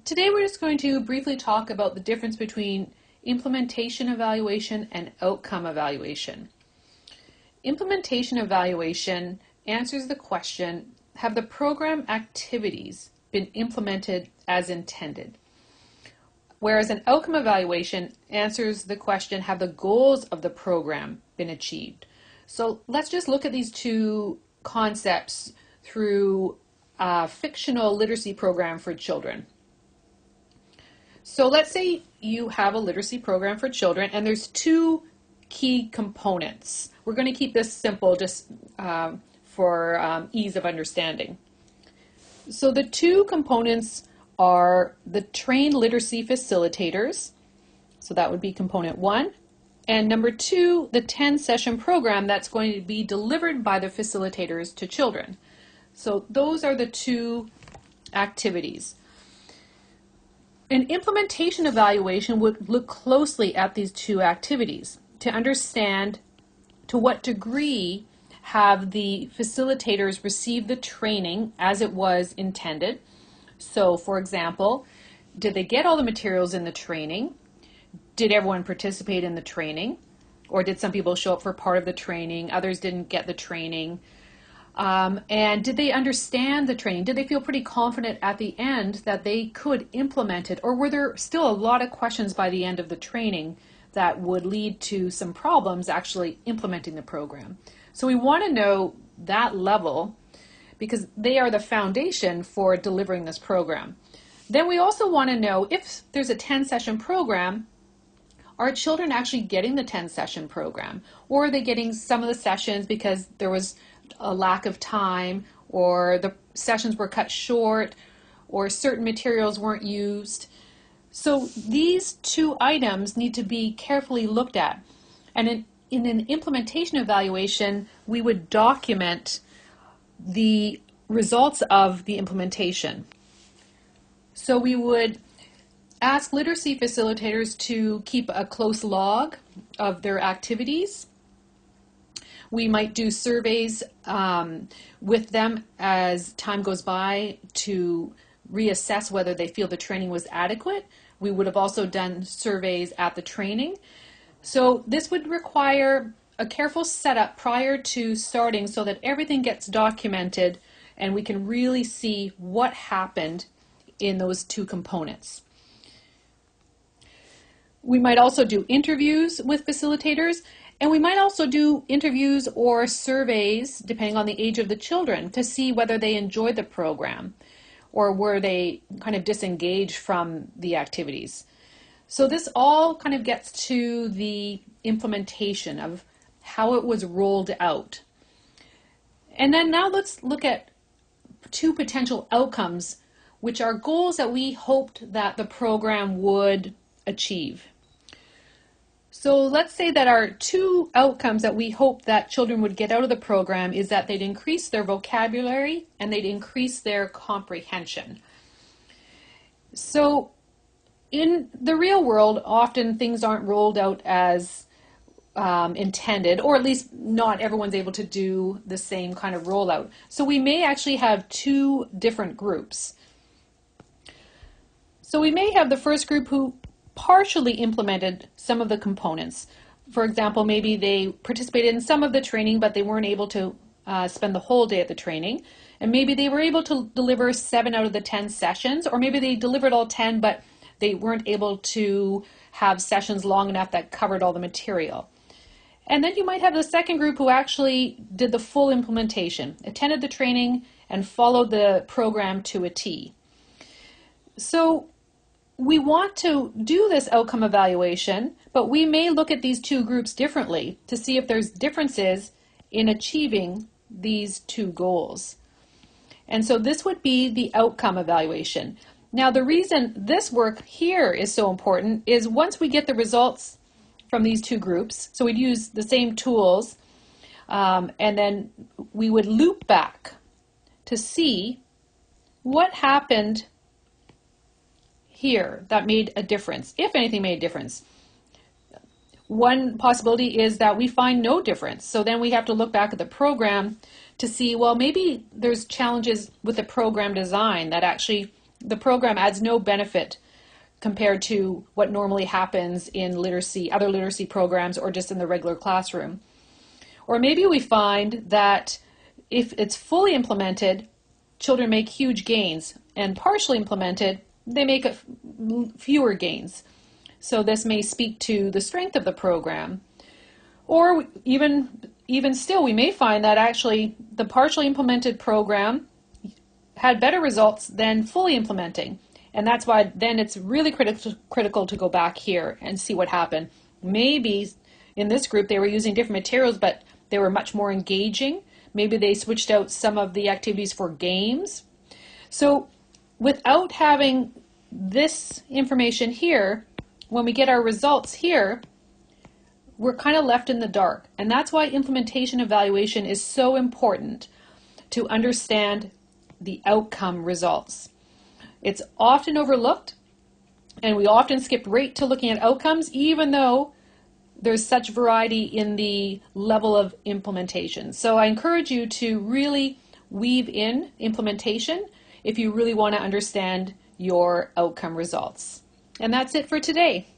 Today we're just going to briefly talk about the difference between implementation evaluation and outcome evaluation. Implementation evaluation answers the question, have the program activities been implemented as intended? Whereas an outcome evaluation answers the question, have the goals of the program been achieved? So let's just look at these two concepts through a fictional literacy program for children. So let's say you have a literacy program for children and there's two key components. We're going to keep this simple just for ease of understanding. So the two components are the trained literacy facilitators, so that would be component 1, and number 2, the 10-session program that's going to be delivered by the facilitators to children. So those are the two activities. An implementation evaluation would look closely at these two activities to understand to what degree have the facilitators received the training as it was intended. So, for example, did they get all the materials in the training? Did everyone participate in the training? Or did some people show up for part of the training, others didn't get the training? And did they understand the training? Did they feel pretty confident at the end that they could implement it? Or were there still a lot of questions by the end of the training that would lead to some problems actually implementing the program? So we want to know that level because they are the foundation for delivering this program. Then we also want to know if there's a 10-session program, are children actually getting the 10-session program? Or are they getting some of the sessions because there was a lack of time, or the sessions were cut short, or certain materials weren't used? So these two items need to be carefully looked at. And in an implementation evaluation, we would document the results of the implementation. So we would ask literacy facilitators to keep a close log of their activities. We might do surveys with them as time goes by to reassess whether they feel the training was adequate. We would have also done surveys at the training. So this would require a careful setup prior to starting so that everything gets documented and we can really see what happened in those two components. We might also do interviews with facilitators, and we might also do interviews or surveys, depending on the age of the children, to see whether they enjoyed the program or were they kind of disengaged from the activities. So this all kind of gets to the implementation of how it was rolled out. And then now let's look at two potential outcomes, which are goals that we hoped that the program would achieve. So let's say that our two outcomes that we hope that children would get out of the program is that they'd increase their vocabulary and they'd increase their comprehension. So in the real world, often things aren't rolled out as intended, or at least not everyone's able to do the same kind of rollout. So we may actually have two different groups. So we may have the first group who partially implemented some of the components. For example, maybe they participated in some of the training, but they weren't able to spend the whole day at the training. And maybe they were able to deliver 7 out of the 10 sessions, or maybe they delivered all 10, but they weren't able to have sessions long enough that covered all the material. And then you might have the second group who actually did the full implementation, attended the training, and followed the program to a T. So we want to do this outcome evaluation, but we may look at these two groups differently to see if there's differences in achieving these two goals. And so this would be the outcome evaluation. Now the reason this work here is so important is once we get the results from these two groups, so we'd use the same tools, and then we would loop back to see what happened here that made a difference, if anything made a difference. One possibility is that we find no difference. So then we have to look back at the program to see, well, maybe there's challenges with the program design that actually the program adds no benefit compared to what normally happens in other literacy programs, or just in the regular classroom. Or maybe we find that if it's fully implemented, children make huge gains, and partially implemented, they make fewer gains. So this may speak to the strength of the program. Or even still, we may find that actually the partially implemented program had better results than fully implementing. And that's why then it's really critical to go back here and see what happened. Maybe in this group they were using different materials, but they were much more engaging. Maybe they switched out some of the activities for games. So without having this information here, when we get our results here, we're kind of left in the dark. And that's why implementation evaluation is so important, to understand the outcome results. It's often overlooked, and we often skip right to looking at outcomes, even though there's such variety in the level of implementation. So I encourage you to really weave in implementation if you really want to understand your outcome results. And that's it for today.